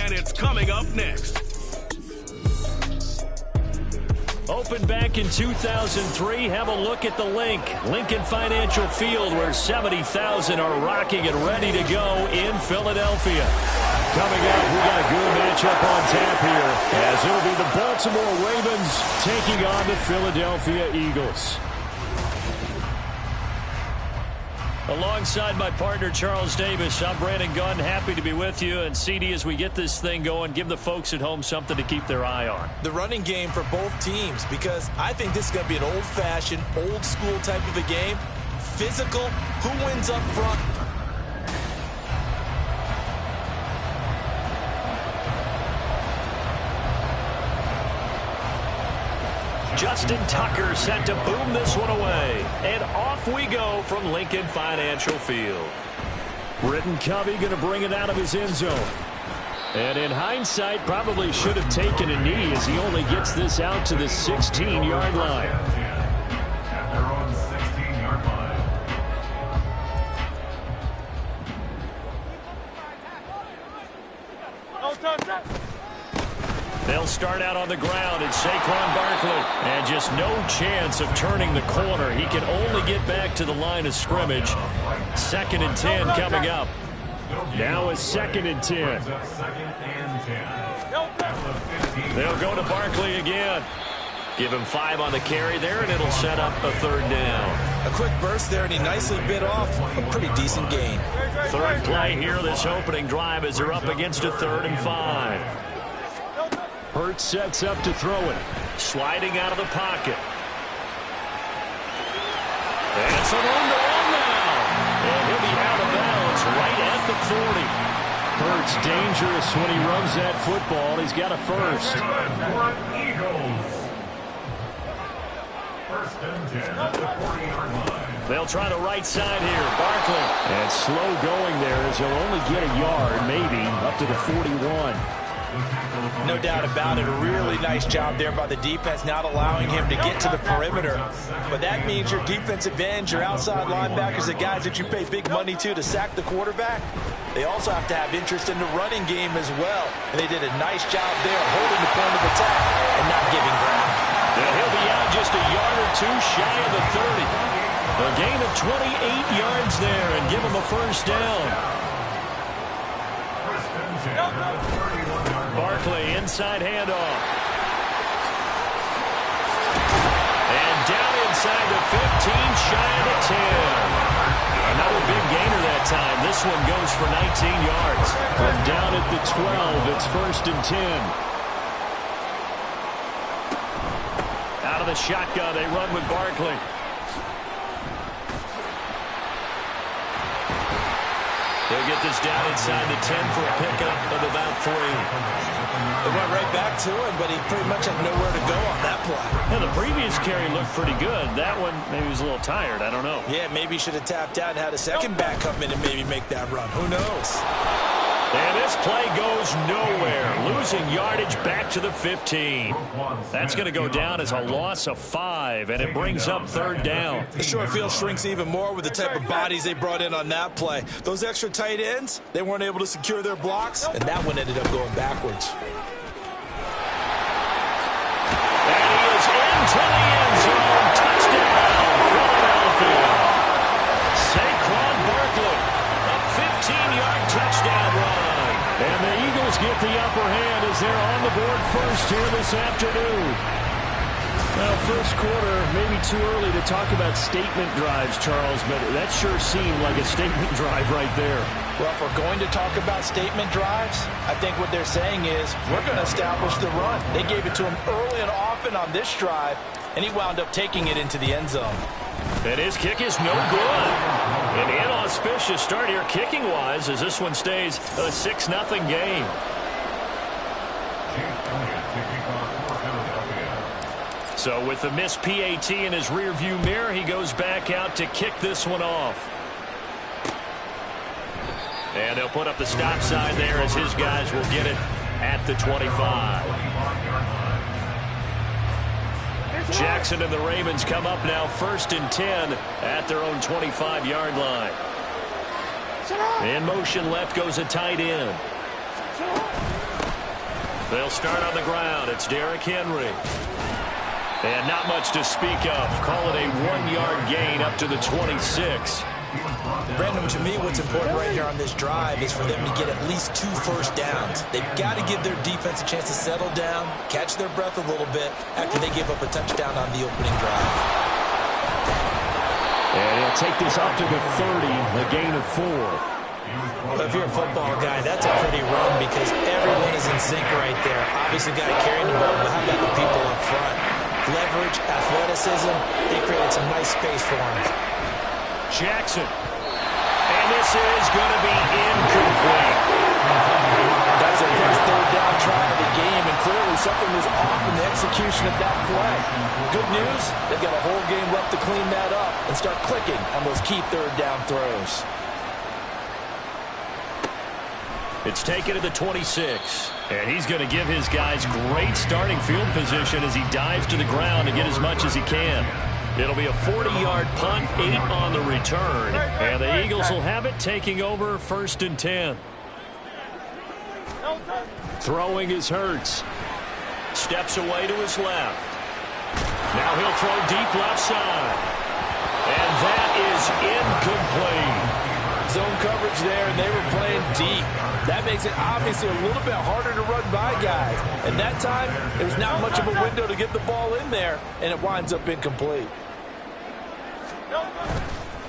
And it's coming up next. Opened back in 2003, have a look at the Lincoln Financial Field, where 70,000 are rocking and ready to go in Philadelphia. Coming up, we got a good matchup on tap here, as it'll be the Baltimore Ravens taking on the Philadelphia Eagles. Alongside my partner, Charles Davis, I'm Brandon Gunn. Happy to be with you. And CD, as we get this thing going, give the folks at home something to keep their eye on. The running game for both teams, because I think this is going to be an old-fashioned, old-school type of a game. Physical, who wins up front? Justin Tucker set to boom this one away. And off we go from Lincoln Financial Field. Britton Covey going to bring it out of his end zone. And in hindsight, probably should have taken a knee, as he only gets this out to the 16-yard line. At their own 16-yard line. They'll start out on the ground. It's Saquon Barkley. And just no chance of turning the corner. He can only get back to the line of scrimmage. 2nd and 10 coming up. Now is 2nd and 10. They'll go to Barkley again. Give him 5 on the carry there, and it'll set up a 3rd down. A quick burst there, and he nicely bit off a pretty decent gain. 3rd play here, this opening drive, as they're up against a 3rd and 5. Hurts sets up to throw it. Sliding out of the pocket. That's a run to run now. And he'll be out of bounds right at the 40. Hurts dangerous when he runs that football. He's got a first. Eagles. 1st and 10 at the 40-yard line. They'll try the right side here. Barkley. And slow going there, as he'll only get a yard, maybe, up to the 41. No doubt about it. A really nice job there by the defense, not allowing him to get to the perimeter. But that means your defensive ends, your outside linebackers, the guys that you pay big money to sack the quarterback, they also have to have interest in the running game as well. And they did a nice job there holding the point of attack and not giving ground. And he'll be out just a yard or two shy of the 30. A gain of 28 yards there, and give him a first down. Barkley, inside handoff. And down inside the 15, shy of the 10. Another big gainer that time. This one goes for 19 yards. From down at the 12, it's 1st and 10. Out of the shotgun, they run with Barkley. They'll get this down inside the 10 for a pickup of about 3. They went right back to him, but he pretty much had nowhere to go on that play. Yeah, the previous carry looked pretty good. That one, maybe he was a little tired. I don't know. Yeah, maybe he should have tapped out and had a second back come in and maybe make that run. Who knows? And this play goes nowhere. Losing yardage back to the 15. That's going to go down as a loss of 5, and it brings up 3rd down. The short field shrinks even more with the type of bodies they brought in on that play. Those extra tight ends, they weren't able to secure their blocks, and that one ended up going backwards. And he is into the end zone. Touchdown, Philadelphia. Saquon Barkley, a 15-yard touchdown run. And the Eagles get the upper hand as they're on the board first here this afternoon. Well, first quarter, maybe too early to talk about statement drives, Charles, but that sure seemed like a statement drive right there. Well, if we're going to talk about statement drives, I think what they're saying is we're going to establish the run. They gave it to him early and often on this drive, and he wound up taking it into the end zone. And his kick is no good. An inauspicious start here kicking-wise as this one stays a 6-0 game. So with the missed PAT in his rearview mirror, he goes back out to kick this one off. And they'll put up the stop sign there as his guys will get it at the 25. Jackson and the Ravens come up now 1st and 10 at their own 25-yard line. In motion left goes a tight end. They'll start on the ground. It's Derrick Henry. And not much to speak of. Call it a 1-yard gain up to the 26. Brandon, to me, what's important right here on this drive is for them to get at least 2 first downs. They've got to give their defense a chance to settle down, catch their breath a little bit after they give up a touchdown on the opening drive. And he'll take this up to the 30, a gain of 4. Well, if you're a football guy, that's a pretty run because everyone is in sync right there. Obviously, the guy carrying the ball, but how about the people up front? Leverage, athleticism, they created some nice space for him. Jackson. And this is going to be incomplete. That's the first third down try of the game, and clearly something was off in the execution of that play. Good news, they've got a whole game left to clean that up and start clicking on those key third down throws. It's taken to the 26. And he's going to give his guys great starting field position as he dives to the ground to get as much as he can. It'll be a 40-yard punt, 8 on the return. And the Eagles will have it, taking over 1st and 10. Throwing is Hurts. Steps away to his left. Now he'll throw deep left side. And that is incomplete. Zone coverage there, and they were playing deep. That makes it obviously a little bit harder to run by guys. And that time, there's not much of a window to get the ball in there, and it winds up incomplete.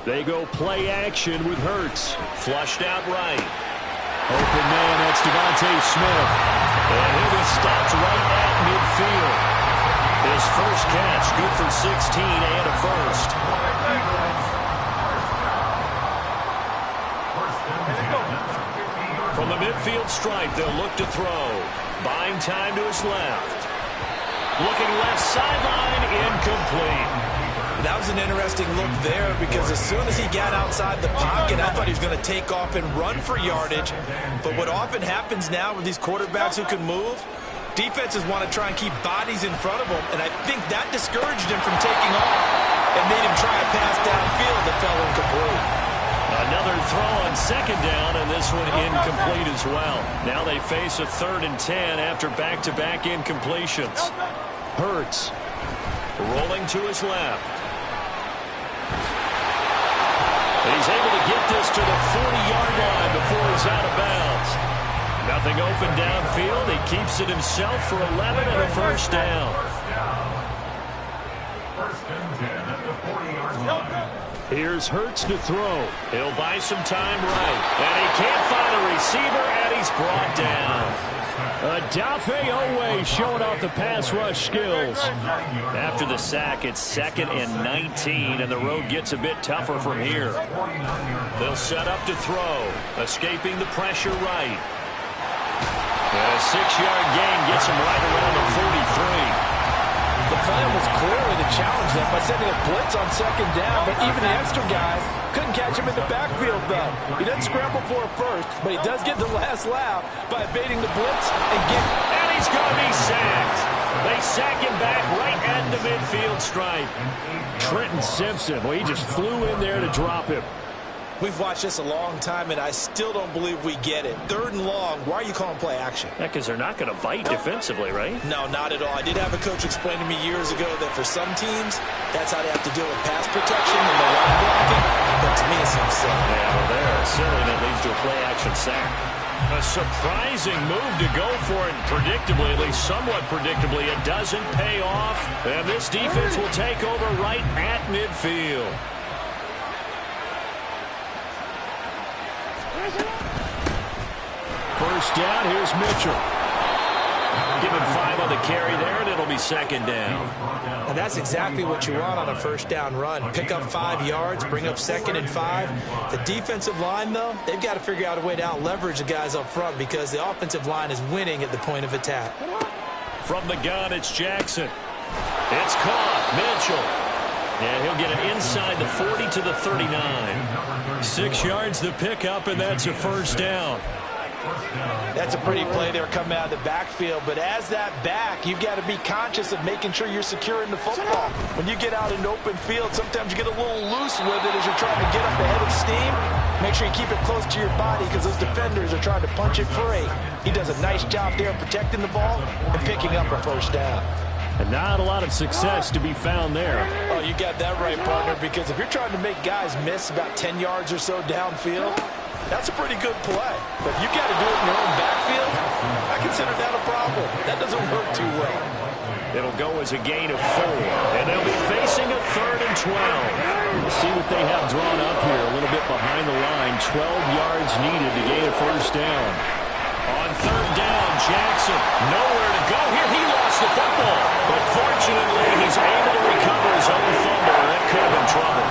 They go play action with Hurts. Flushed out right. Open man, that's Devontae Smith. And he was stopped right at midfield. His first catch, good for 16 and a first. From the midfield stripe, they'll look to throw. Buying time to his left. Looking left sideline, incomplete. That was an interesting look there because as soon as he got outside the pocket, I thought he was going to take off and run for yardage. But what often happens now with these quarterbacks who can move, defenses want to try and keep bodies in front of them, and I think that discouraged him from taking off and made him try a pass downfield that fell incomplete. Another throw on 2nd down, and this one incomplete as well. Now they face a 3rd and 10 after back-to-back incompletions. Hurts rolling to his left. And he's able to get this to the 40-yard line before he's out of bounds. Nothing open downfield. He keeps it himself for 11 and a first down. 1st and 10 at the 40-yard line. Here's Hurts to throw. He'll buy some time right. And he can't find a receiver, and he's brought down. Odafe Oweh showing off the pass rush skills. After the sack, it's 2nd and 19, and the road gets a bit tougher from here. They'll set up to throw, escaping the pressure right. And a 6-yard gain gets him right around the 43. The plan was clearly to challenge them by sending a blitz on 2nd down, but even the extra guys couldn't catch him in the backfield, though. He doesn't scramble for a first, but he does get the last laugh by evading the blitz and getting... And he's going to be sacked. They sack him back right at the midfield stripe. Trenton Simpson, well, he just flew in there to drop him. We've watched this a long time, and I still don't believe we get it. 3rd and long, why are you calling play action? Yeah, because they're not going to bite defensively, right? No, not at all. I did have a coach explain to me years ago that for some teams, that's how they have to deal with pass protection and the run blocking. But to me, it seems silly. Yeah, well, there, silly, that leads to a play action sack. A surprising move to go for it, predictably, at least somewhat predictably. It doesn't pay off, and this defense will take over right at midfield. First down, here's Mitchell. Give him 5 on the carry there, and it'll be 2nd down. And that's exactly what you want on a 1st down run. Pick up 5 yards, bring up 2nd and 5. The defensive line, though, they've got to figure out a way to out-leverage the guys up front because the offensive line is winning at the point of attack. From the gun, it's Jackson. It's caught. Mitchell. And he'll get it inside the 40 to the 39. 6 yards to pick up, and that's a 1st down. That's a pretty play there coming out of the backfield, but as that back, you've got to be conscious of making sure you're securing the football. When you get out in open field, sometimes you get a little loose with it as you're trying to get up ahead of steam. Make sure you keep it close to your body because those defenders are trying to punch it free. He does a nice job there protecting the ball and picking up a first down. And not a lot of success to be found there. Oh, you got that right, partner, because if you're trying to make guys miss about 10 yards or so downfield, that's a pretty good play. But if you got to do it in your own backfield, I consider that a problem. That doesn't work too well. It'll go as a gain of 4, and they'll be facing a 3rd and 12. We'll see what they have drawn up here, a little bit behind the line. 12 yards needed to gain a first down. On 3rd down, Jackson, nowhere to go here. He lost the football, but fortunately, he's able to recover his own fumble. That could have been trouble.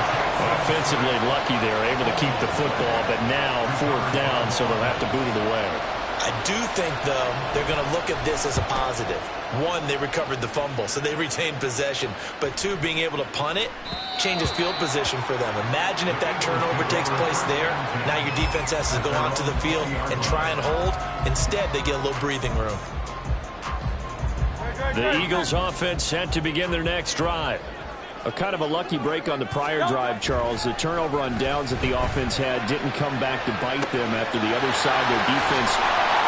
Offensively lucky there, able to keep the football, but now 4th down, so they'll have to boot it away. I do think, though, they're going to look at this as a positive. 1, they recovered the fumble, so they retained possession. But 2, being able to punt it changes field position for them. Imagine if that turnover takes place there. Now your defense has to go onto the field and try and hold. Instead, they get a little breathing room. The Eagles offense set to begin their next drive. A kind of a lucky break on the prior drive, Charles. The turnover on downs that the offense had didn't come back to bite them after the other side. Their defense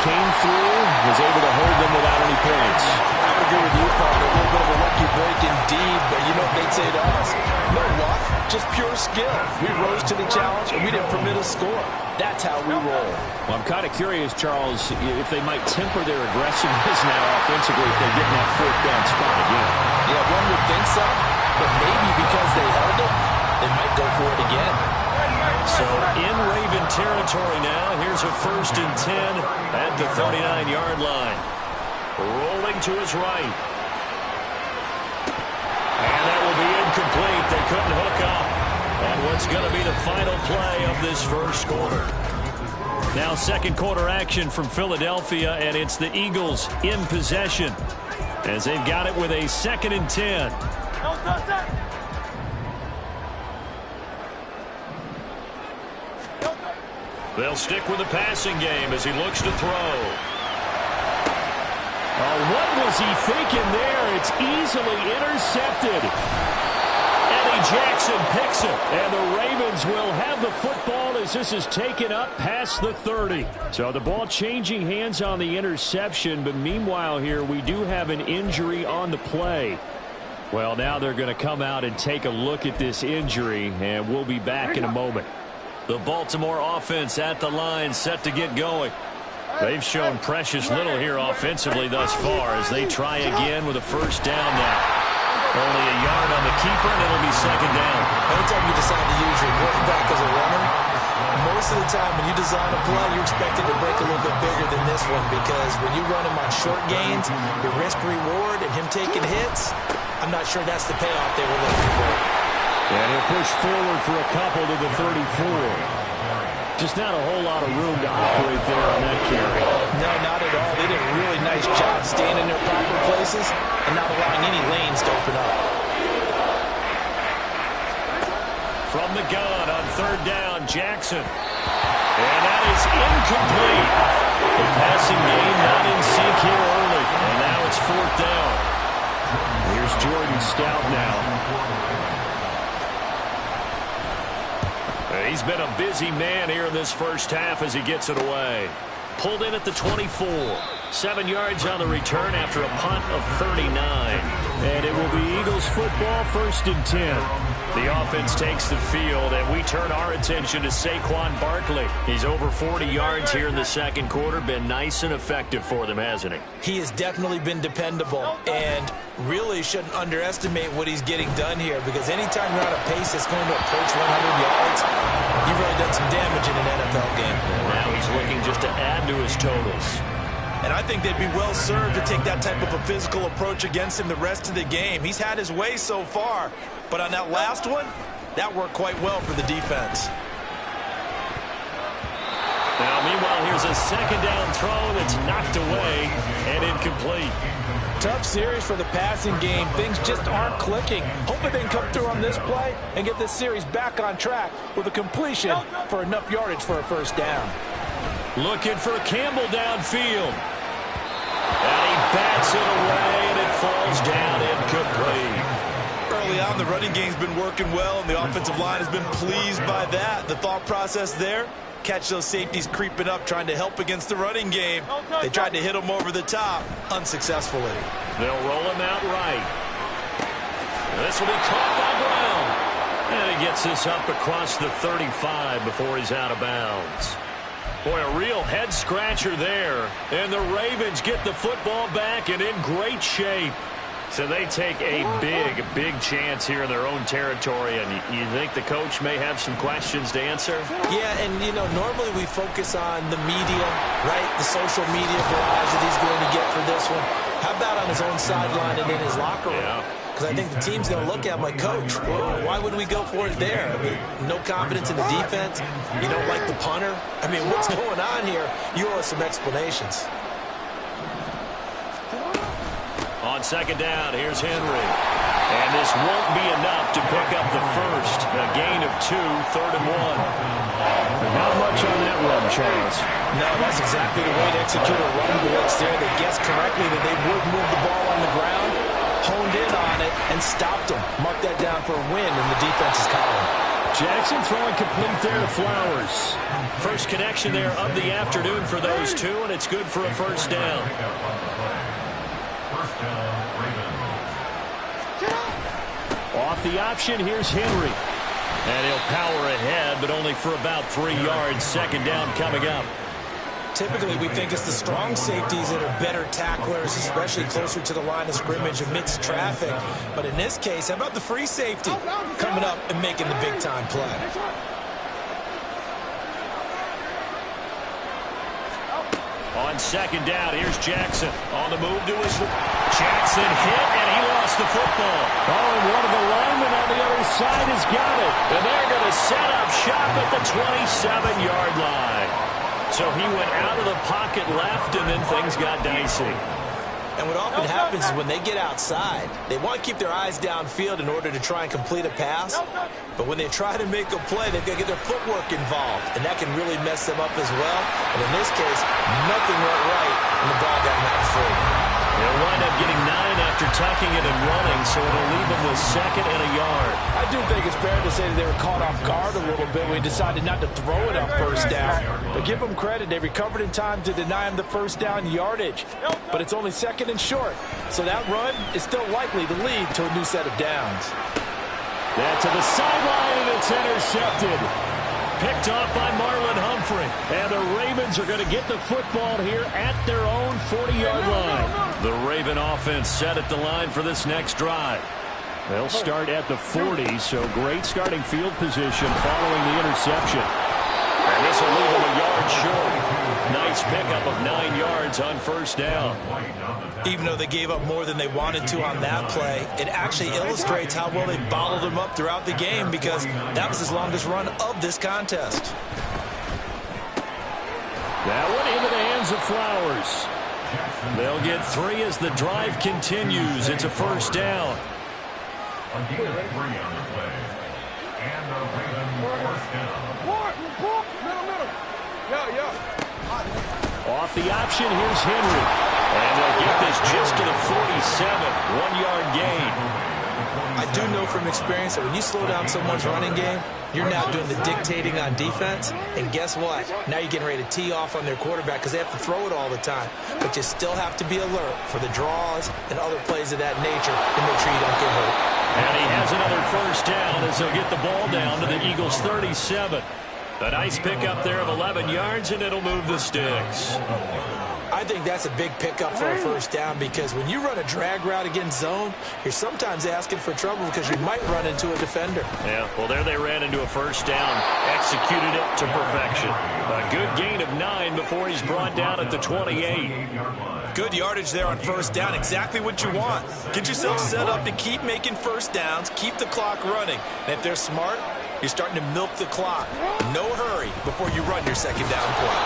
came through, was able to hold them without any points. I would agree with you, partner. A little bit of a lucky break indeed, but you know what they'd say to us? No luck, just pure skill. We rose to the challenge, and we didn't permit a score. That's how we roll. Well, I'm kind of curious, Charles, if they might temper their aggressiveness now offensively if they get in that 4th down spot again. Yeah, one would think so, but maybe because they held it, they might go for it again. So in Raven territory now, here's a 1st and 10 at the 39-yard line. Rolling to his right. And that will be incomplete. They couldn't hook up. And what's going to be the final play of this first quarter. Now 2nd quarter action from Philadelphia, and it's the Eagles in possession as they've got it with a 2nd and 10. They'll stick with the passing game as he looks to throw. Oh, what was he thinking there? It's easily intercepted. Eddie Jackson picks it, and the Ravens will have the football as this is taken up past the 30. So the ball changing hands on the interception, but meanwhile here we do have an injury on the play. Well, now they're going to come out and take a look at this injury, and we'll be back in a moment. The Baltimore offense at the line, set to get going. They've shown precious little here offensively thus far as they try again with a first down now. Only a yard on the keeper, and it'll be 2nd down. Anytime you decide to use your quarterback as a runner, most of the time when you design a play, you expect it to break a little bit bigger than this one because when you run him on short gains, your risk-reward and him taking hits, I'm not sure that's the payoff they were looking for. And he'll push forward for a couple to the 34. Just not a whole lot of room to operate there on that carry. No, not at all. They did a really nice job staying in their proper places and not allowing any lanes to open up. From the gun on 3rd down, Jackson. And that is incomplete. The passing game not in sync here early. And now it's 4th down. Here's Jordan Stout now. He's been a busy man here in this first half as he gets it away. Pulled in at the 24. 7 yards on the return after a punt of 39. And it will be Eagles football, 1st and 10. The offense takes the field, and we turn our attention to Saquon Barkley. He's over 40 yards here in the 2nd quarter. Been nice and effective for them, hasn't he? He has definitely been dependable, and really shouldn't underestimate what he's getting done here because anytime you're on a pace that's going to approach 100 yards, you've really done some damage in an NFL game. And now he's looking just to add to his totals. And I think they'd be well served to take that type of a physical approach against him the rest of the game. He's had his way so far, but on that last one, that worked quite well for the defense. Now, meanwhile, here's a 2nd down throw that's knocked away and incomplete. Tough series for the passing game. Things just aren't clicking. Hoping they can come through on this play and get this series back on track with a completion for enough yardage for a first down. Looking for Campbell downfield. And he bats it away, and it falls down incomplete. Early on, the running game's been working well, and the offensive line has been pleased by that. The thought process there, catch those safeties creeping up, trying to help against the running game. They tried to hit him over the top, unsuccessfully. They'll roll him out right. This will be caught by Brown. And he gets this up across the 35 before he's out of bounds. Boy, a real head-scratcher there. And the Ravens get the football back and in great shape. So they take a big chance here in their own territory, and you think the coach may have some questions to answer? Yeah, and, you know, normally we focus on the media, right? The social media barrage that he's going to get for this one. How about on his own sideline and in his locker room? Because I think the team's going to look at him like, Coach, why would we go for it there? I mean, no confidence in the defense. You don't like the punter. I mean, what's going on here? You owe us some explanations. On second down, here's Henry. And this won't be enough to pick up the first. A gain of 2, 3rd and 1. Not much on that run, Charles. No, that's exactly the way to execute a run blitz there. They guessed correctly that they would move the ball on the ground, honed in on it, and stopped them. Mark that down for a win in the defense's column. Jackson throwing complete there to Flowers. First connection there of the afternoon for those two, and it's good for a first down. Off the option, here's Henry. And he'll power ahead, but only for about 3 yards. Second down coming up. Typically, we think it's the strong safeties that are better tacklers, especially closer to the line of scrimmage amidst traffic. But in this case, how about the free safety coming up and making the big-time play? On second down, here's Jackson. On the move to his... Jackson hit, and he lost the football. Oh, and one of the linemen on the other side has got it. And they're going to set up shop at the 27-yard line. So he went out of the pocket left, and then things got dicey. And what often happens is when they get outside, they want to keep their eyes downfield in order to try and complete a pass. But when they try to make a play, they've got to get their footwork involved, and that can really mess them up as well. And in this case, nothing went right, and the ball got knocked free. They'll wind up getting 9 after tucking it and running, so it'll leave them with 2nd and a yard. I do think it's fair to say that they were caught off guard a little bit when he decided not to throw it up first down. But give them credit. They recovered in time to deny him the first down yardage. But it's only 2nd and short. So that run is still likely to lead to a new set of downs. That to the sideline, and it's intercepted. Picked off by Marlon Humphrey. And the Ravens are going to get the football here at their own 40-yard line. The Raven offense set at the line for this next drive. They'll start at the 40, so great starting field position following the interception. And this will leave them a yard short. Nice pickup of 9 yards on first down. Even though they gave up more than they wanted to on that play, it actually illustrates how well they bottled them up throughout the game, because that was his longest run of this contest. That one into the hands of Flowers. They'll get 3 as the drive continues. It's a first down. A gain of 3 on the play. And the Ravens forced down. Off the option, here's Henry. And they'll get this just to the 47. 1-yard gain. I do know from experience that when you slow down someone's running game, you're now doing the dictating on defense. And guess what? Now you're getting ready to tee off on their quarterback because they have to throw it all the time. But you still have to be alert for the draws and other plays of that nature to make sure you don't get hurt. And he has another first down as they'll get the ball down to the Eagles' 37. A nice pickup there of 11 yards, and it'll move the sticks. I think that's a big pickup for a first down, because when you run a drag route against zone, you're sometimes asking for trouble because you might run into a defender. Yeah, well, there they ran into a first down, executed it to perfection. A good gain of 9 before he's brought down at the 28. Good yardage there on first down, exactly what you want. Get yourself set up to keep making first downs, keep the clock running. And if they're smart, you're starting to milk the clock. No hurry before you run your second down play.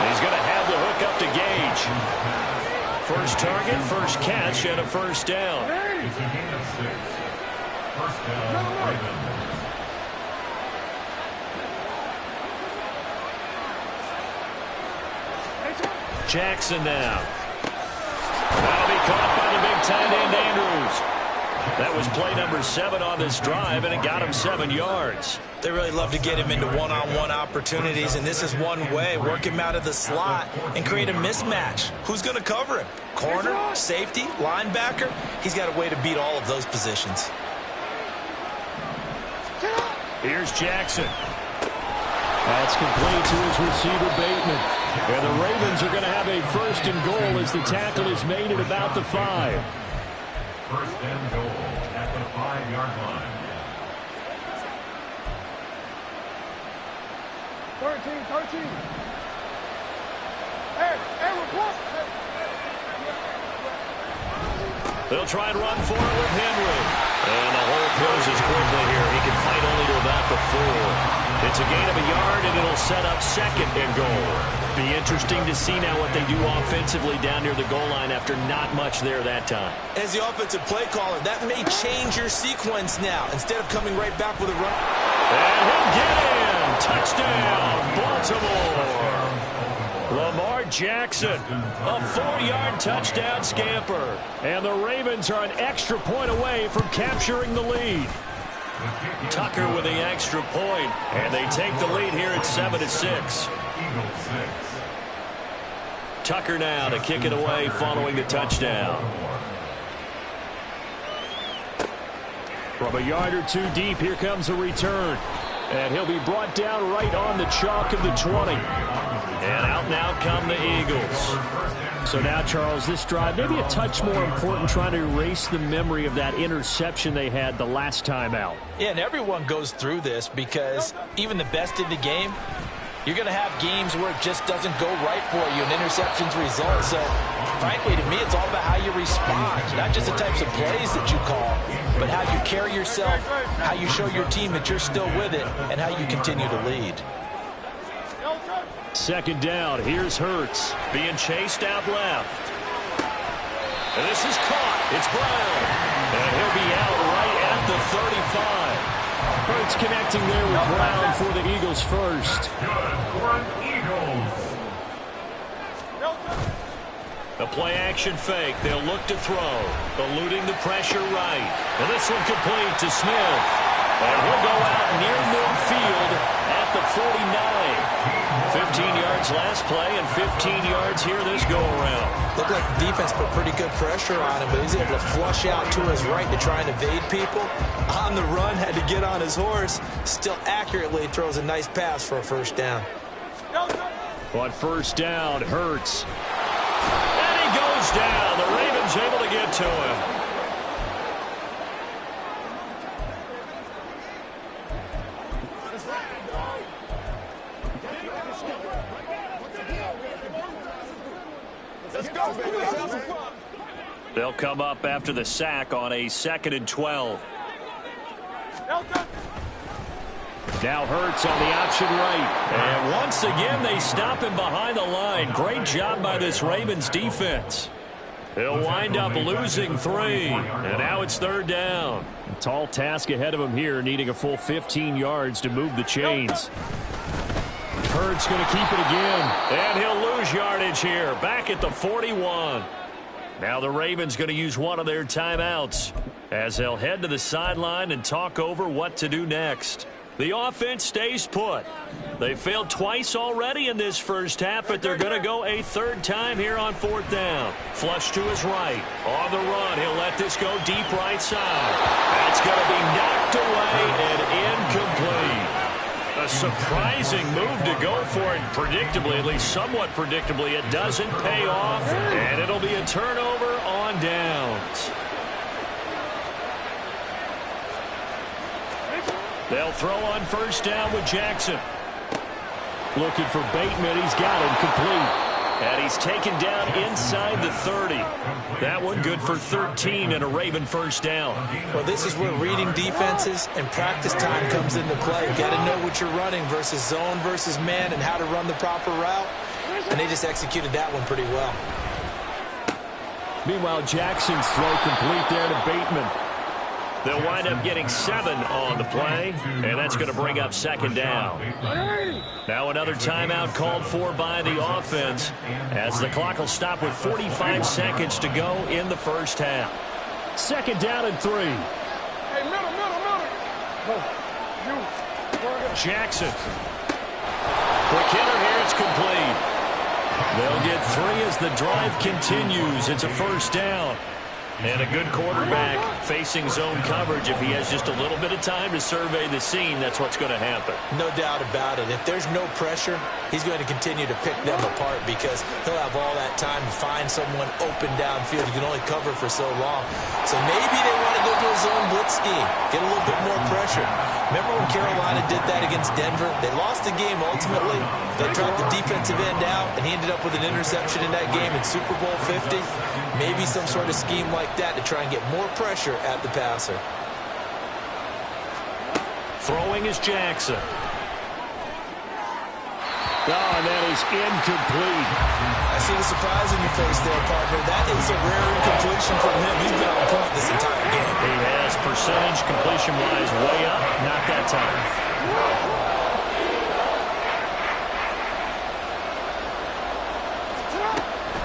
He's going to have the hook up to Gage. First target, first catch, and a first down. It's a gain of 6. First down, Ravens. Jackson now. That'll be caught by the big tight end, Andrews. That was play number 7 on this drive, and it got him 7 yards. They really love to get him into one-on-one opportunities, and this is one way. Work him out of the slot and create a mismatch. Who's going to cover him? Corner, safety, linebacker? He's got a way to beat all of those positions. Here's Jackson. That's complete to his receiver, Bateman. And the Ravens are going to have a 1st and goal as the tackle is made at about the 5. 1st and goal at the 5-yard line. 13. Hey, report. They'll try and run for it with Henry. And the hole closes quickly here. He can fight only to about the 4. It's a gain of a yard, and it'll set up 2nd and goal. Be interesting to see now what they do offensively down near the goal line after not much there that time. As the offensive play caller, that may change your sequence now. Instead of coming right back with a run. And he'll get in. Touchdown, Baltimore. Lamar Jackson, a 4-yard touchdown scamper. And the Ravens are an extra point away from capturing the lead. Tucker with the extra point, and they take the lead here at 7-6. Tucker now to kick it away following the touchdown. From a yard or 2 deep, here comes a return. And he'll be brought down right on the chalk of the 20. And out now come the Eagles. So now, Charles, this drive maybe a touch more important, trying to erase the memory of that interception they had the last time out. Yeah, and everyone goes through this because even the best in the game, you're going to have games where it just doesn't go right for you and interceptions result. So, frankly, to me, it's all about how you respond, not just the types of plays that you call, but how you carry yourself, how you show your team that you're still with it, and how you continue to lead. 2nd down. Here's Hurts being chased out left. And this is caught. It's Brown. And he'll be out right at the 35. Hurts connecting there with Brown for the Eagles first. A play-action fake. They'll look to throw. Eluding the pressure right. And this one complete to Smith. And he'll go out near midfield at the 49. 15 yards last play and 15 yards here this go-around. Looked like the defense put pretty good pressure on him, but he's able to flush out to his right to try and evade people. On the run, had to get on his horse. Still accurately throws a nice pass for a 1st down. On 1st down, Hurts. And he goes down. The Ravens able to get to him. They'll come up after the sack on a 2nd and 12. Now Hurts on the option right. And once again, they stop him behind the line. Great job by this Ravens defense. He'll wind up losing 3. And now it's 3rd down. A tall task ahead of him here, needing a full 15 yards to move the chains. Hurts going to keep it again. And he'll lose yardage here. Back at the 41. Now the Ravens going to use one of their timeouts as they'll head to the sideline and talk over what to do next. The offense stays put. They failed twice already in this first half, but they're going to go a 3rd time here on 4th down. Flush to his right. On the run, he'll let this go deep right side. That's going to be knocked away and incomplete. A surprising move to go for it. Predictably, at least somewhat predictably, it doesn't pay off, and it'll be a turnover on downs. They'll throw on 1st down with Jackson. Looking for Bateman. He's got him complete. And he's taken down inside the 30. That one good for 13 and a Raven 1st down. Well, this is where reading defenses and practice time comes into play. You got to know what you're running versus zone versus man and how to run the proper route. And they just executed that one pretty well. Meanwhile, Jackson's throw complete there to Bateman. They'll wind up getting 7 on the play, and that's going to bring up second down. Now another timeout called for by the offense as the clock will stop with 45 seconds to go in the first half. Second down and 3. Hey, middle. Go. You. Go ahead. Jackson. Quick hitter here. It's complete. They'll get 3 as the drive continues. It's a first down. And a good quarterback facing zone coverage. If he has just a little bit of time to survey the scene, that's what's going to happen. No doubt about it. If there's no pressure, he's going to continue to pick them apart because he'll have all that time to find someone open downfield. You can only cover for so long. So maybe they want to go to a zone blitz scheme, get a little bit more pressure. Remember when Carolina did that against Denver? They lost the game ultimately. They dropped the defensive end out, and he ended up with an interception in that game in Super Bowl 50. Maybe some sort of scheme like that to try and get more pressure at the passer. Throwing is Jackson. Oh, and that is incomplete. I see the surprise in your face there, partner. That is a rare incompletion from him. He's been on point this entire game. He has percentage completion-wise way up. Not that time.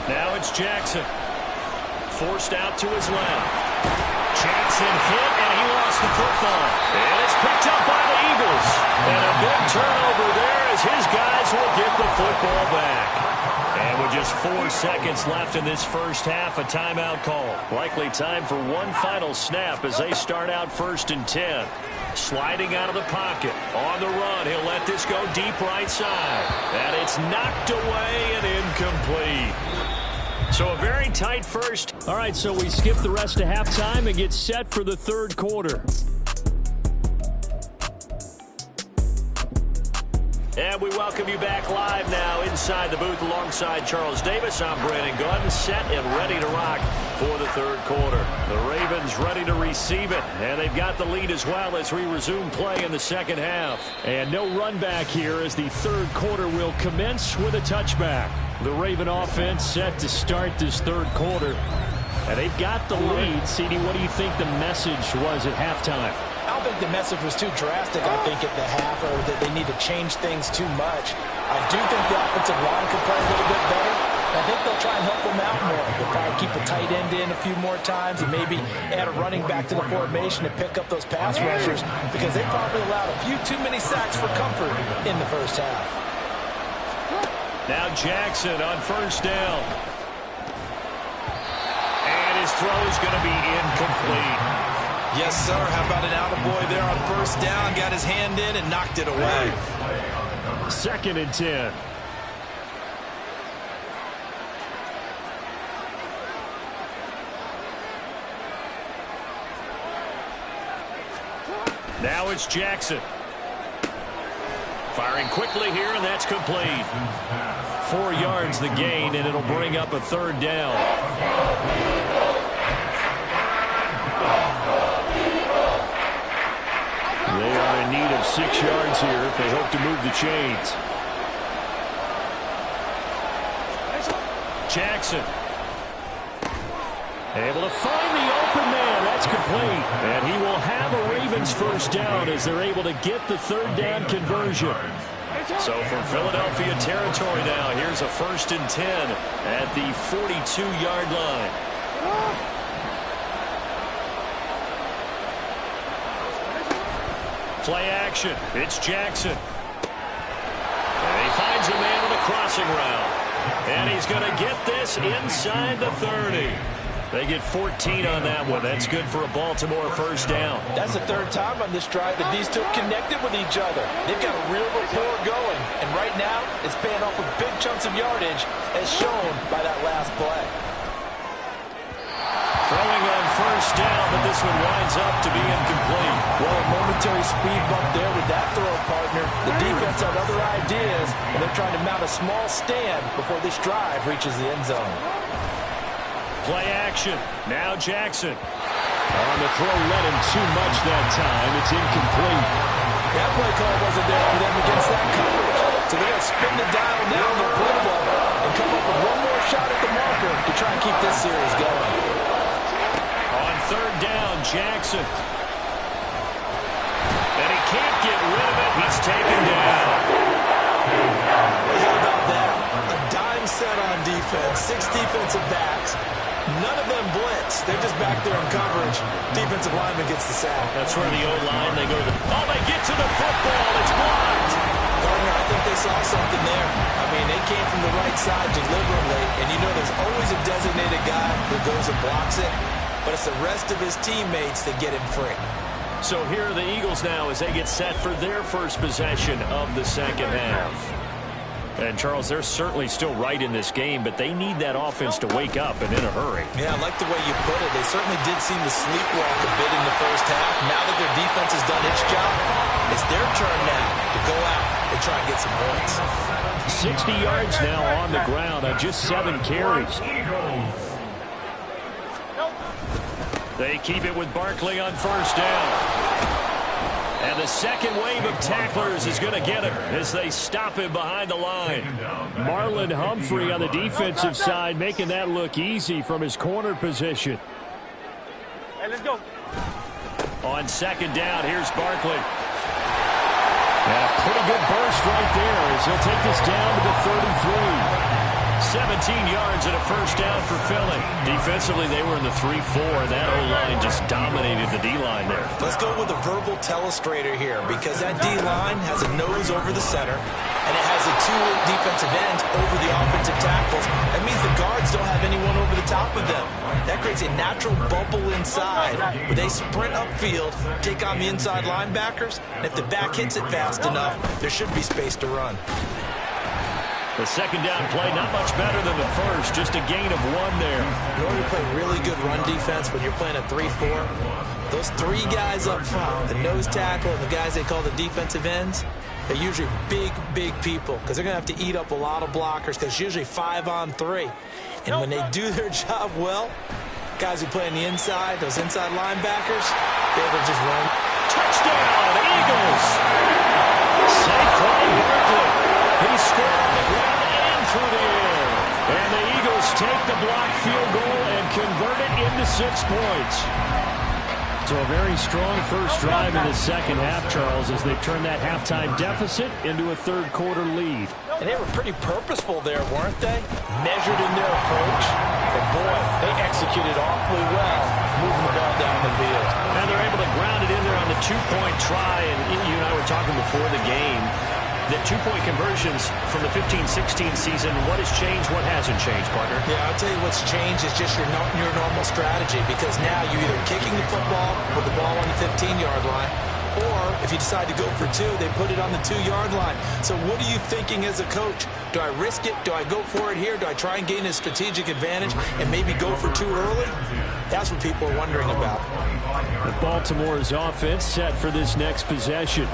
Now it's Jackson. Forced out to his left. Jackson hit, and he lost the football. And it's picked up by the Eagles. And a big turnover there as his guys will get the football back. And with just 4 seconds left in this first half, a timeout call. Likely time for one final snap as they start out 1st and 10. Sliding out of the pocket. On the run, he'll let this go deep right side. And it's knocked away and incomplete. So a very tight first. All right, so we skip the rest of halftime and get set for the third quarter. And we welcome you back live now inside the booth alongside Charles Davis. I'm Brandon Gunn, set and ready to rock for the third quarter. The Ravens ready to receive it, and they've got the lead as well as we resume play in the second half. And no run back here as the third quarter will commence with a touchback. The Raven offense set to start this third quarter, and they've got the lead. CD, what do you think the message was at halftime? I don't think the message was too drastic, I think, at the half, or that they need to change things too much. I do think the offensive line could play a little bit better. I think they'll try and help them out more. They'll probably keep a tight end in a few more times and maybe add a running back to the formation to pick up those pass rushers because they probably allowed a few too many sacks for comfort in the first half. Now Jackson on first down. And his throw is going to be incomplete. Yes, sir. How about an attaboy there on first down? Got his hand in and knocked it away. 2nd and 10. Now it's Jackson. Firing quickly here, and that's complete. 4 yards the gain, and it'll bring up a third down. They are in need of 6 yards here if they hope to move the chains. Jackson. Able to find the open man. That's complete. And he will have a Ravens first down as they're able to get the third down conversion. So from Philadelphia territory now, here's a 1st and 10 at the 42-yard line. Play action. It's Jackson. And he finds a man on the crossing route. And he's going to get this inside the 30. They get 14 on that one. That's good for a Baltimore first down. That's the third time on this drive that these two connected with each other. They've got a real rapport going. And right now, it's paying off with big chunks of yardage, as shown by that last play. Throwing on first down, but this one winds up to be incomplete. Well, a momentary speed bump there with that throw, partner. The defense had other ideas, and they're trying to mount a small stand before this drive reaches the end zone. Play action. Now Jackson. On the throw, let him too much that time. It's incomplete. That play call wasn't there for them against that coverage. So they're going to spin the dial down their playbook and come up with one more shot at the marker to try and keep this series going. On third down, Jackson. can't get rid of it. He's taken down. How about that? A dime set on defense, 6 defensive backs. None of them blitz. They're just back there in coverage. Defensive lineman gets the sack. That's where the O-line, they go to the... Oh, they get to the football. It's blocked. Gardner, I think they saw something there. I mean, they came from the right side deliberately, and you know there's always a designated guy who goes and blocks it, but it's the rest of his teammates that get him free. So here are the Eagles now as they get set for their first possession of the second half. And, Charles, they're certainly still right in this game, but they need that offense to wake up and in a hurry. Yeah, I like the way you put it. They certainly did seem to sleepwalk a bit in the first half. Now that their defense has done its job, it's their turn now to go out and try and get some points. 60 yards now on the ground on just 7 carries. They keep it with Barkley on first down. And the second wave of tacklers is going to get him as they stop him behind the line. Marlon Humphrey on the defensive side making that look easy from his corner position. Hey, let's go. On second down, here's Barkley. And a pretty good burst right there as he'll take this down to the 33. 17 yards and a first down for Philly. Defensively, they were in the 3-4. That O-line just dominated the D-line there. Let's go with a verbal telestrator here because that D-line has a nose over the center and it has a 2 defensive ends over the offensive tackles. That means the guards don't have anyone over the top of them. That creates a natural bubble inside where they sprint upfield, take on the inside linebackers, and if the back hits it fast enough, there should be space to run. The second down play, not much better than the first, just a gain of 1 there. In order to play really good run defense when you're playing a 3-4, those 3 guys up front, the nose tackle and the guys they call the defensive ends, they're usually big, big people because they're going to have to eat up a lot of blockers because it's usually 5 on 3. And when they do their job well, guys who play on the inside, those inside linebackers, they're able to just run. Touchdown, Eagles! Saquon Barkley. He scored on the ground and through the air. And the Eagles take the blocked field goal and convert it into 6 points. So a very strong first drive in the second half, Charles, as they turn that halftime deficit into a third-quarter lead. And they were pretty purposeful there, weren't they? Measured in their approach. But, boy, they executed awfully well, moving the ball down the field. And they're able to ground it in there on the 2-point try. And you and I were talking before the game. The 2-point conversions from the 15-16 season, what has changed, what hasn't changed, partner? Yeah, I'll tell you what's changed is just your normal strategy because now you're either kicking the football with the ball on the 15-yard line or if you decide to go for 2, they put it on the 2-yard line. So what are you thinking as a coach? Do I risk it? Do I go for it here? Do I try and gain a strategic advantage and maybe go for 2 early? That's what people are wondering about. The Baltimore's offense set for this next possession.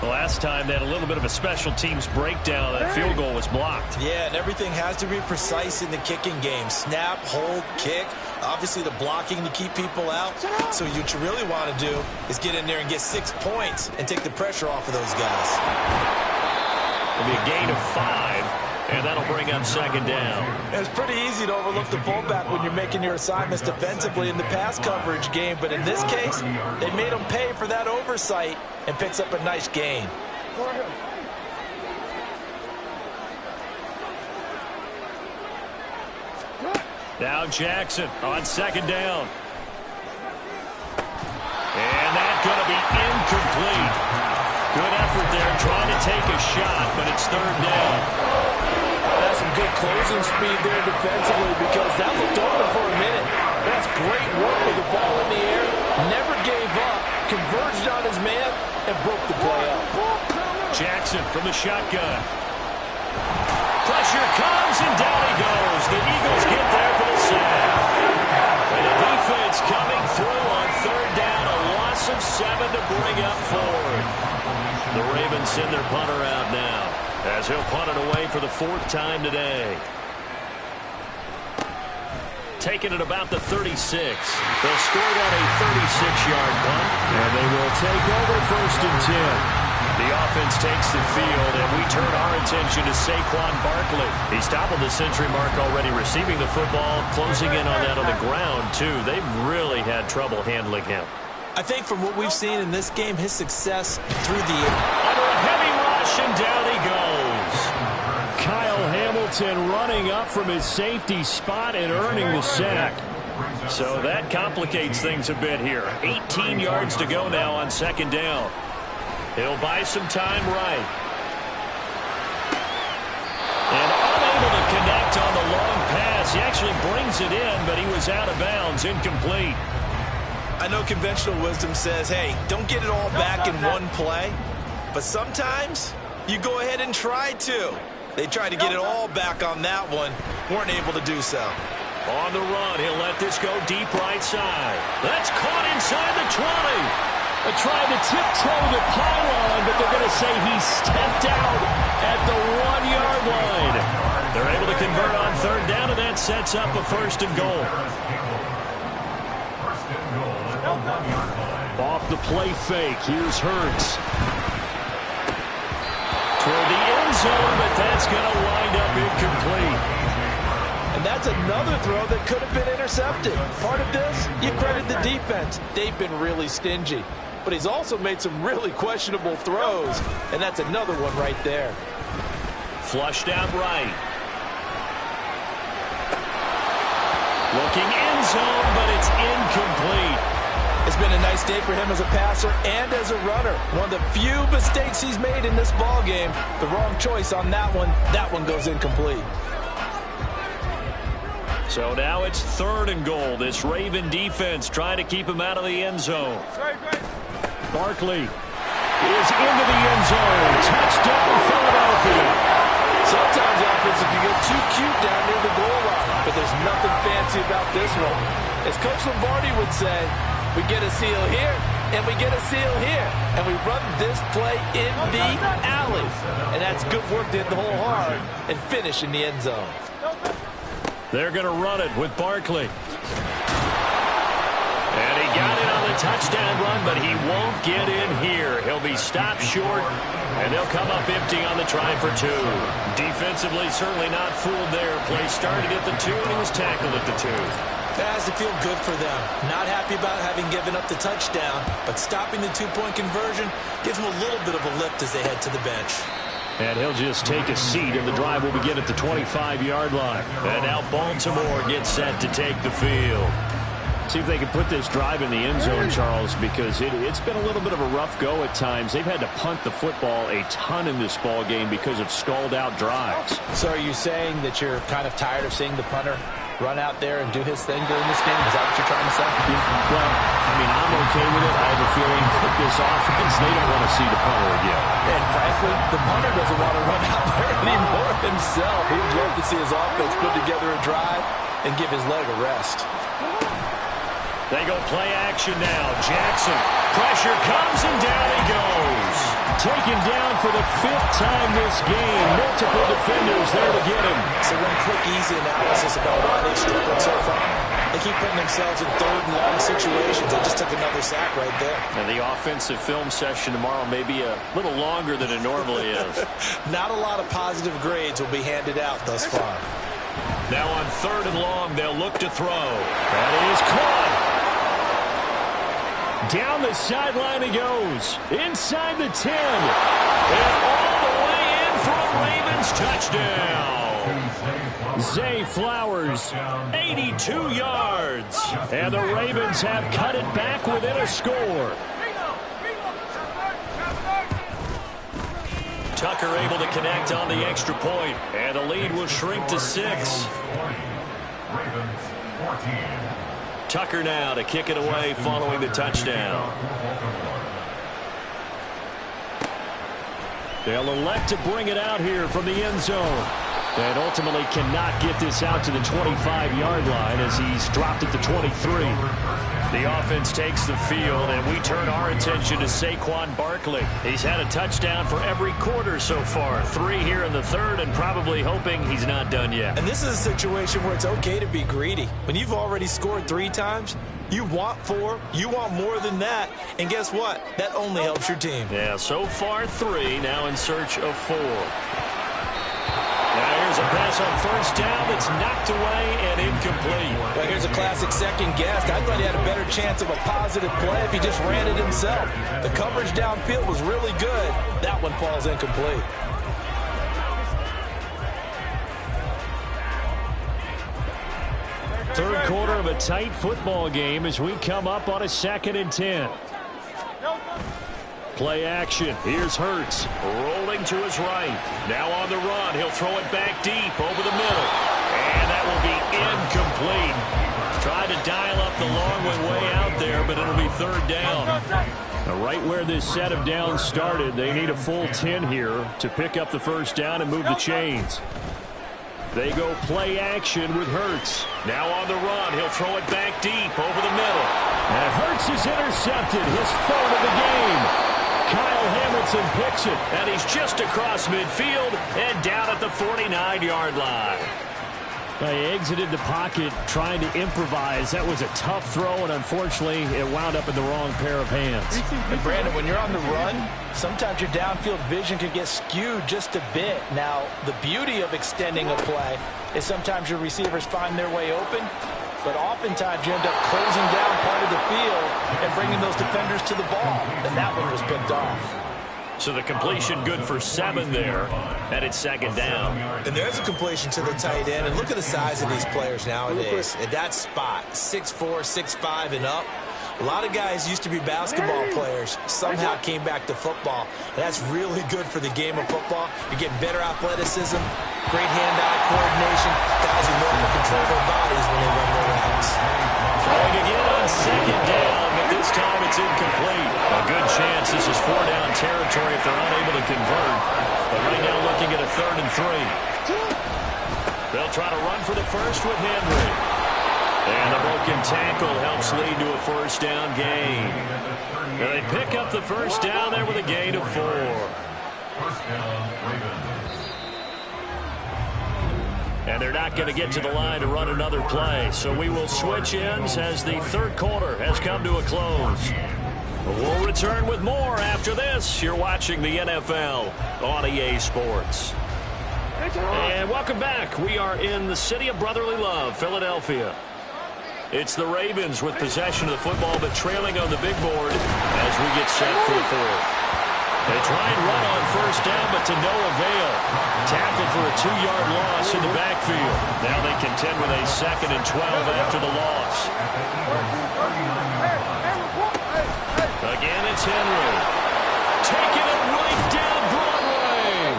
The last time they had a little bit of a special teams breakdown, that field goal was blocked. Yeah, and everything has to be precise in the kicking game. Snap, hold, kick. Obviously the blocking to keep people out. So what you really want to do is get in there and get 6 points and take the pressure off of those guys. It'll be a gain of 5, and that'll bring up second down. It's pretty easy to overlook the fullback when you're making your assignments defensively in the pass coverage game, but in this case, they made him pay for that oversight and picks up a nice gain. Now Jackson on second down. And that's going to be incomplete. Good effort there trying to take a shot, but it's third down. That's some good closing speed there defensively because that looked open for a minute. That's great work with the ball in the air. Never gave up. Converged on his man and broke the play up. Jackson from the shotgun. Pressure comes and down he goes. The Eagles get there for the sack. And the defense coming through on third down. A loss of 7 to bring up forward. The Ravens send their punter out now as he'll punt it away for the 4th time today. Taking it about the 36. They'll score it on a 36-yard punt. And they will take over 1st and 10. The offense takes the field, and we turn our attention to Saquon Barkley. He's topping the century mark already, receiving the football, closing in on that on the ground, too. They've really had trouble handling him. I think from what we've seen in this game, his success through the air. Under a heavy rush, and down he goes. Kyle Hamilton running up from his safety spot and earning the sack. So that complicates things a bit here. 18 yards to go now on second down. He'll buy some time right. And unable to connect on the long pass. He actually brings it in, but he was out of bounds, incomplete. I know conventional wisdom says, hey, don't get it all back in one play. But sometimes you go ahead and try to. They tried to get it all back on that one. Weren't able to do so. On the run, he'll let this go deep right side. That's caught inside the 20. They tried to tiptoe the pylon, but they're going to say he stepped out at the 1-yard line. They're able to convert on third down, and that sets up a first and goal. Off the play fake, here's Hurts. Toward the end zone, but that's going to wind up incomplete. And that's another throw that could have been intercepted. Part of this, you credit the defense. They've been really stingy. But he's also made some really questionable throws, and that's another one right there. Flushed out right. Looking end zone, but it's incomplete. It's been a nice day for him as a passer and as a runner. One of the few mistakes he's made in this ballgame. The wrong choice on that one. That one goes incomplete. So now it's third and goal. This Raven defense trying to keep him out of the end zone. Barkley is into the end zone. Touchdown, Philadelphia. Sometimes offenses can get too cute down near the goal line, but there's nothing fancy about this one. As Coach Lombardi would say, we get a seal here, and we get a seal here, and we run this play in the alley. And that's good work to hit the hole hard and finish in the end zone. They're going to run it with Barkley. And he got it on the touchdown run, but he won't get in here. He'll be stopped short, and they'll come up empty on the try for two. Defensively, certainly not fooled there. Play started at the 2, and he was tackled at the 2. That has to feel good for them. Not happy about having given up the touchdown, but stopping the two-point conversion gives them a little bit of a lift as they head to the bench. And he'll just take a seat, and the drive will begin at the 25-yard line. And now Baltimore gets set to take the field. See if they can put this drive in the end zone, Charles, because it's been a little bit of a rough go at times. They've had to punt the football a ton in this ball game because of stalled-out drives. So are you saying that you're kind of tired of seeing the punter run out there and do his thing during this game? Is that what you're trying to say? Well, I mean, I'm okay with it. I have a feeling that this offense, they don't want to see the punter again. And frankly, the punter doesn't want to run out there anymore himself. He'd love to see his offense put together a drive and give his leg a rest. They go play action now. Jackson. Pressure comes, and down he goes. Taken down for the 5th time this game. Multiple defenders there to get him. So one quick, easy analysis about why they've struggled so far. They keep putting themselves in third and long situations. They just took another sack right there. And the offensive film session tomorrow may be a little longer than it normally is. Not a lot of positive grades will be handed out thus far. Now on third and long, they'll look to throw. That is caught. Down the sideline he goes. Inside the 10. And all the way in for a Ravens touchdown. Zay Flowers, 82 yards. And the Ravens have cut it back within a score. Tucker able to connect on the extra point. And the lead will shrink to 6. Tucker now to kick it away following the touchdown. They'll elect to bring it out here from the end zone. And ultimately cannot get this out to the 25-yard line as he's dropped at the 23. The offense takes the field, and we turn our attention to Saquon Barkley. He's had a touchdown for every quarter so far. 3 here in the third, and probably hoping he's not done yet. And this is a situation where it's okay to be greedy. When you've already scored 3 times, you want 4, you want more than that. And guess what? That only helps your team. Yeah, so far 3, now in search of 4. Now here's Here's a pass on first down that's knocked away and incomplete. Well, here's a classic second guess. I thought he had a better chance of a positive play if he just ran it himself. The coverage downfield was really good. That one falls incomplete. Third quarter of a tight football game as we come up on a 2nd and 10. Play action. Here's Hurts. Rolling to his right. Now on the run. He'll throw it back deep over the middle. And that will be incomplete. Tried to dial up the long way out there, but it'll be 3rd down. Now, right where this set of downs started, they need a full 10 here to pick up the 1st down and move the chains. They go play action with Hurts. Now on the run. He'll throw it back deep over the middle. And Hurts is intercepted. His 3rd of the game. Kyle Hamilton picks it, and he's just across midfield and down at the 49-yard line. They exited the pocket trying to improvise. That was a tough throw, and unfortunately, it wound up in the wrong pair of hands. And Brandon, when you're on the run, sometimes your downfield vision can get skewed just a bit. Now, the beauty of extending a play is sometimes your receivers find their way open, but oftentimes you end up closing down part of the field and bringing those defenders to the ball. And that one was picked off. So the completion good for 7 there, and it's 2nd down. And there's a completion to the tight end. And look at the size of these players nowadays. At that spot, 6'4", 6'5", and up. A lot of guys used to be basketball players, somehow came back to football. And that's really good for the game of football. You're getting better athleticism, great hand-eye coordination. Guys who know how to control their bodies when they run their routes. Throwing again on 2nd down, but this time it's incomplete. A good chance this is 4-down territory if they're unable to convert. But right now looking at a 3rd and 3. They'll try to run for the first with Henry. And the broken tackle helps lead to a 1st down gain. And they pick up the 1st down there with a gain of 4. 1st down, Ravens. And they're not going to get to the line to run another play. So we will switch ends as the 3rd quarter has come to a close. We'll return with more after this. You're watching the NFL on EA Sports. And welcome back. We are in the city of brotherly love, Philadelphia. It's the Ravens with possession of the football, but trailing on the big board as we get set for the 4th. They try and run on 1st down, but to no avail. Tackled for a 2-yard loss in the backfield. Now they contend with a 2nd and 12 after the loss. Again, it's Henry. Taking it right down Broadway.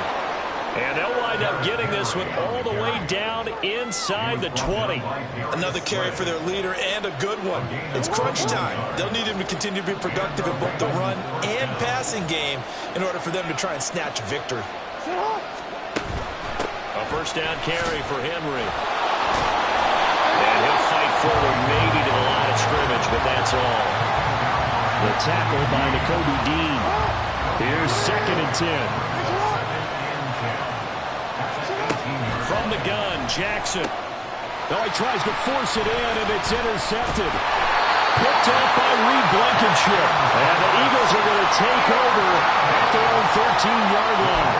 And they'll wind up getting this one all the way down inside the 20. Another carry for their leader and a good one. It's crunch time. They'll need him to continue to be productive in both the run and passing game in order for them to try and snatch a victory. A 1st down carry for Henry. And he'll fight forward maybe to the line of scrimmage, but that's all. The tackle by Nakobe Dean. Here's 2nd and 10. From the gun, Jackson. Oh, he tries to force it in, and it's intercepted. Picked up by Reed Blankenship. And the Eagles are going to take over at their own 13-yard line.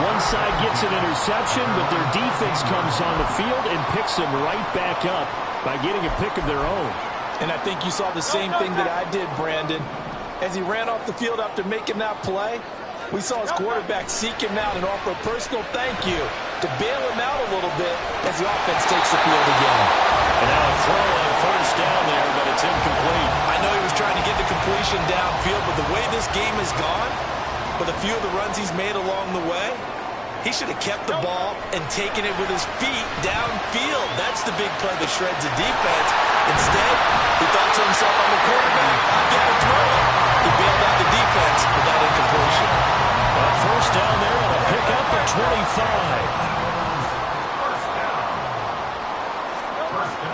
One side gets an interception, but their defense comes on the field and picks them right back up by getting a pick of their own. And I think you saw the same thing that I did, Brandon. As he ran off the field after making that play, we saw his quarterback seek him out and offer a personal thank you to bail him out a little bit as the offense takes the field again. And now a throw on 1st down there, but it's incomplete. I know he was trying to get the completion downfield, but the way this game has gone, with a few of the runs he's made along the way, he should have kept the ball and taken it with his feet downfield. That's the big play that shreds the defense. Instead, he thought to himself, I'm a quarterback, I get to throw it. He bailed out the defense with that incompletion. 1st down there on a pickup at 25.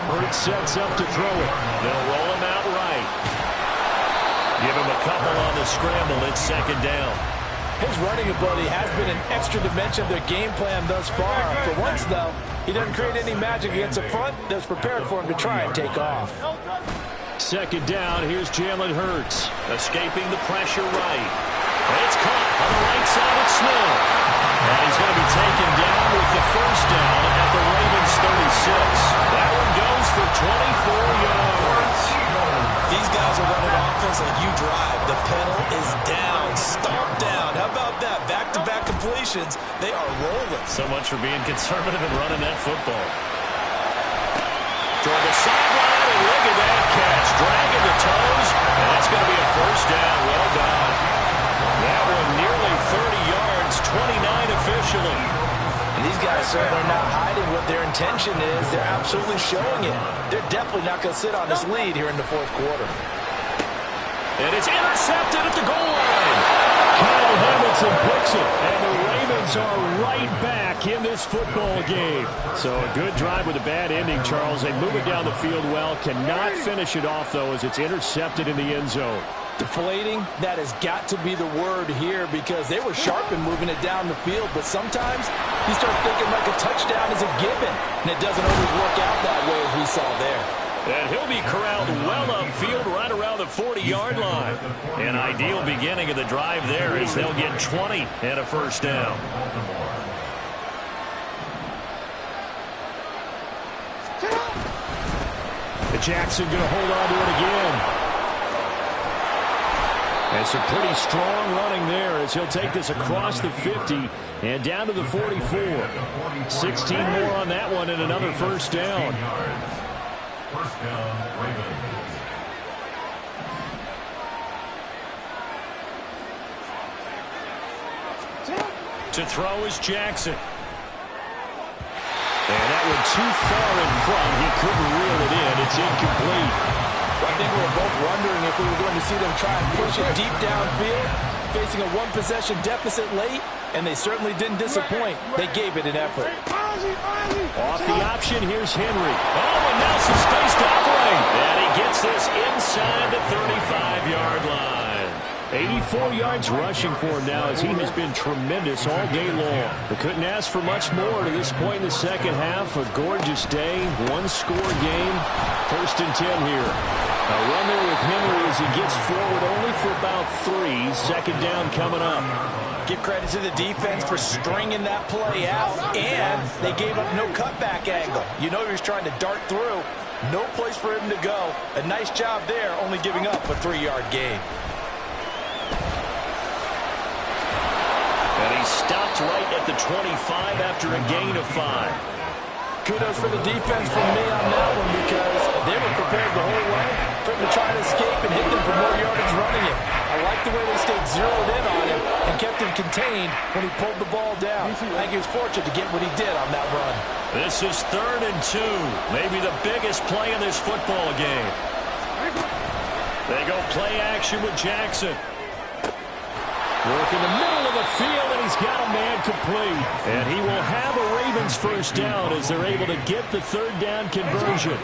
Hurts sets up to throw it. They'll roll him out right. Give him a couple on the scramble. It's 2nd down. His running ability has been an extra dimension of their game plan thus far. For once, though, he doesn't create any magic against the front that's prepared for him to try and take off. 2nd down, here's Jalen Hurts. Escaping the pressure right. It's caught on the right side of Smith. And he's going to be taken down with the first down at the Ravens 36. That one goes for 24 yards. These guys are running offense like you drive. The pedal is down, stomped down. How about that? Back-to-back completions. They are rolling. So much for being conservative and running that football. Toward the sideline, and look at that catch. Dragging the toes, and that's going to be a first down. Well done. That one nearly 30 yards, 29 officially. And these guys certainly are not hiding what their intention is. They're absolutely showing it. They're definitely not going to sit on this lead here in the fourth quarter. And it's intercepted at the goal line. Kyle Hamilton picks it, and the Ravens are right back in this football game. So a good drive with a bad ending, Charles. They move it down the field well. Cannot finish it off, though, as it's intercepted in the end zone. Deflating, that has got to be the word here because they were sharp in moving it down the field, but sometimes you start thinking like a touchdown is a given, and it doesn't always work out that way as we saw there. And he'll be corralled well upfield right around the 40-yard line. An ideal beginning of the drive there as they'll get 20 and a first down. Jackson going to hold on to it again. And some pretty strong running there as he'll take this across the 50 and down to the 44. 16 more on that one and another first down. First down, Ravens. To throw is Jackson. And that one too far in front. He couldn't reel it in. It's incomplete. I think we were both wondering if we were going to see them try and push it deep downfield, facing a one-possession deficit late, and they certainly didn't disappoint. They gave it an effort. Off the option, here's Henry. Oh, and now some space to operate. And he gets this inside the 35-yard line. 84 yards rushing for him now as he has been tremendous all day long. But couldn't ask for much more to this point in the second half. A gorgeous day, one-score game. First and 10 here. A run there with Henry as he gets forward only for about 3. Second down coming up. Give credit to the defense for stringing that play out, and they gave up no cutback angle. You know he was trying to dart through. No place for him to go. A nice job there, only giving up a 3-yard gain. And he stopped right at the 25 after a gain of 5. Kudos for the defense from me on that one because they were prepared the whole way for him to try to escape and hit them for more yardage running it. I like the way they stayed zeroed in on him and kept him contained when he pulled the ball down. I think he was fortunate to get what he did on that run. This is 3rd and 2. Maybe the biggest play in this football game. They go play action with Jackson. Work in the middle of the field, and he's got a man complete. And he will have a Ravens first down as they're able to get the 3rd down conversion.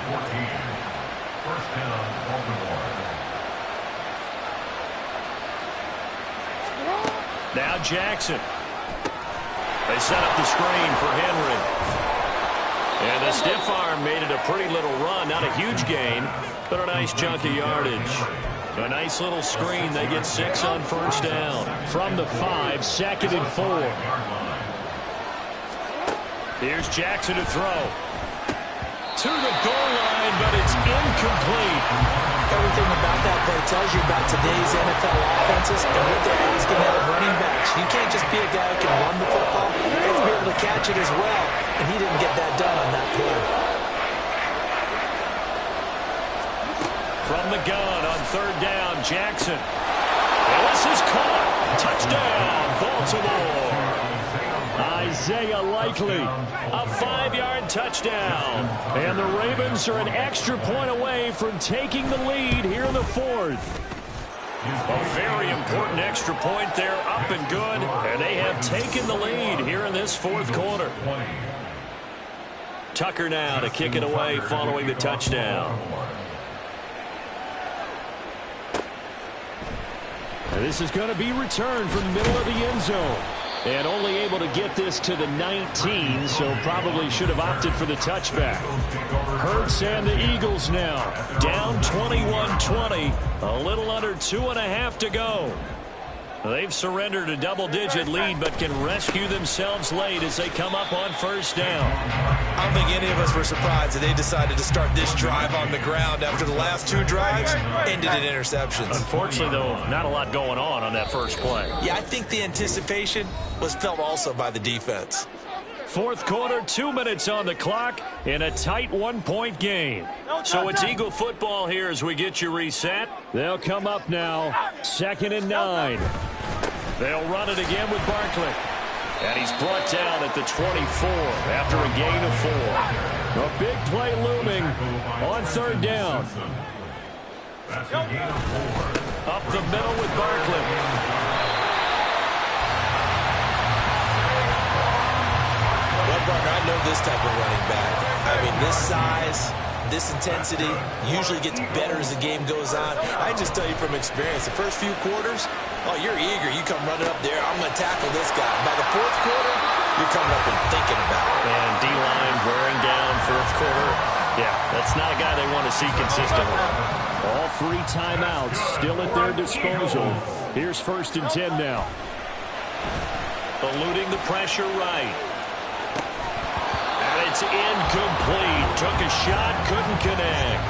First down, Baltimore. Now Jackson. They set up the screen for Henry. And the stiff arm made it a pretty little run. Not a huge gain, but a nice chunk of yardage. A nice little screen. They get 6 on first down. From the 5, 2nd and 4. Here's Jackson to throw. To the goal line, but it's incomplete. Everything about that play tells you about today's NFL offenses and what they're asking out of running backs. You can't just be a guy who can run the football. You have to be able to catch it as well, and he didn't get that done on that play. From the gun on 3rd down, Jackson. And this is caught. Touchdown, Baltimore. Isaiah Likely, a 5-yard touchdown. And the Ravens are an extra point away from taking the lead here in the 4th. A very important extra point there, up and good. And they have taken the lead here in this 4th quarter. Tucker now to kick it away following the touchdown. This is going to be returned from the middle of the end zone. And only able to get this to the 19, so probably should have opted for the touchback. Hurts and the Eagles now. Down 21-20. A little under 2.5 to go. They've surrendered a double-digit lead, but can rescue themselves late as they come up on first down. I don't think any of us were surprised that they decided to start this drive on the ground after the last 2 drives ended in interceptions. Unfortunately, though, not a lot going on that first play. Yeah, I think the anticipation was felt also by the defense. Fourth quarter, 2 minutes on the clock in a tight 1-point game. So it's Eagle football here as we get you reset. They'll come up now, 2nd and 9. They'll run it again with Barkley. And he's brought down at the 24 after a gain of 4. A big play looming on 3rd down. Up the middle with Barkley. Partner, I know this type of running back. I mean, this size, this intensity usually gets better as the game goes on. I can just tell you from experience, the first few quarters, oh, you're eager. You come running up there, I'm going to tackle this guy. By the 4th quarter, you're coming up and thinking about it. And D-line wearing down 4th quarter. Yeah, that's not a guy they want to see consistently. All 3 timeouts still at their disposal. Here's 1st and 10 now. Eluding the pressure right. It's incomplete. Took a shot, couldn't connect.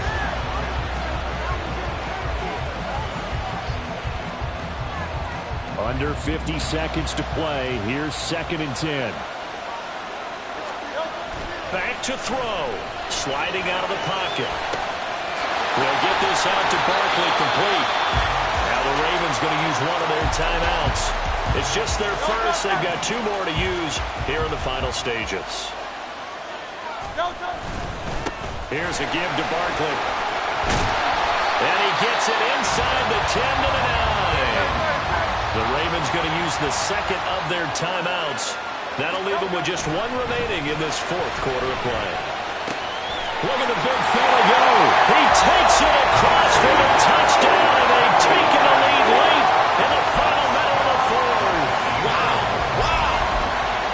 Under 50 seconds to play. Here's 2nd and 10. Back to throw. Sliding out of the pocket. They'll get this out to Barkley complete. Now the Ravens going to use one of their timeouts. It's just their first. They've got 2 more to use here in the final stages. Here's a give to Barkley. And he gets it inside the 10 to the 9. The Ravens going to use the 2nd of their timeouts. That'll leave them with just 1 remaining in this 4th quarter of play. Look at the big fella go. He takes it across for the touchdown, and they've taken the lead late in the final minute of the 4th. Wow.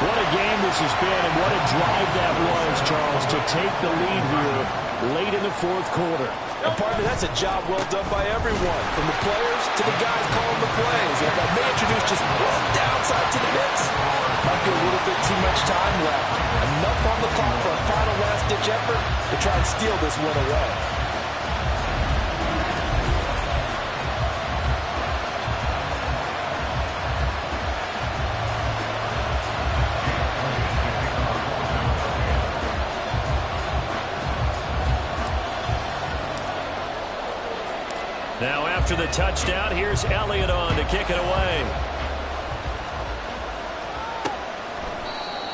What a game this has been, and what a drive that was, Charles, to take the lead here late in the 4th quarter. And partner, that's a job well done by everyone, from the players to the guys calling the plays. And if I may introduce just one downside to the mix, might be a little bit too much time left. Enough on the clock for a final last-ditch effort to try and steal this one away. Now after the touchdown, here's Elliott on to kick it away.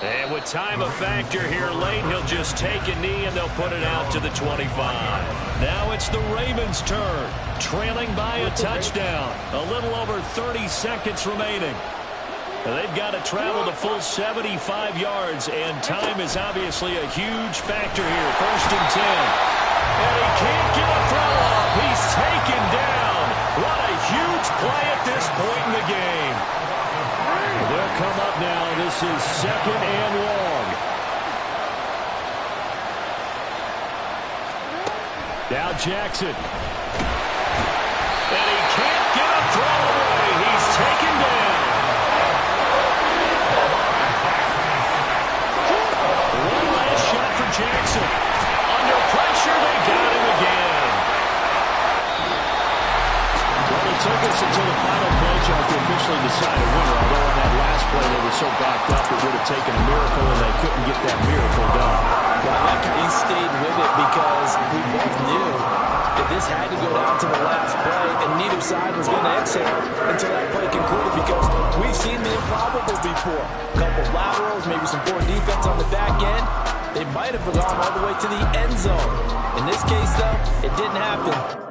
And with time a factor here late, he'll just take a knee and they'll put it out to the 25. Now it's the Ravens' turn, trailing by a touchdown. A little over 30 seconds remaining. They've got to travel the full 75 yards, and time is obviously a huge factor here. 1st and 10. And he can't get a throw off. He's taken down. What a huge play at this point in the game. They'll come up now. This is 2nd and long. Now Jackson. And he can't get a throw away. He's taken down. One last shot for Jackson. Under pressure, they got him again. Well, it took us until the final play, Charles, to officially decide a winner. Although on that last play, they were so backed up, it would have taken a miracle, and they couldn't get that miracle done. Well, I like how he stayed with it, because we both knew that this had to go down to the last play, and neither side was going to exhale until that play concluded, because we've seen the improbable before. A couple of laterals, maybe some poor defense on the back end. They might have gone all the way to the end zone. In this case, though, it didn't happen.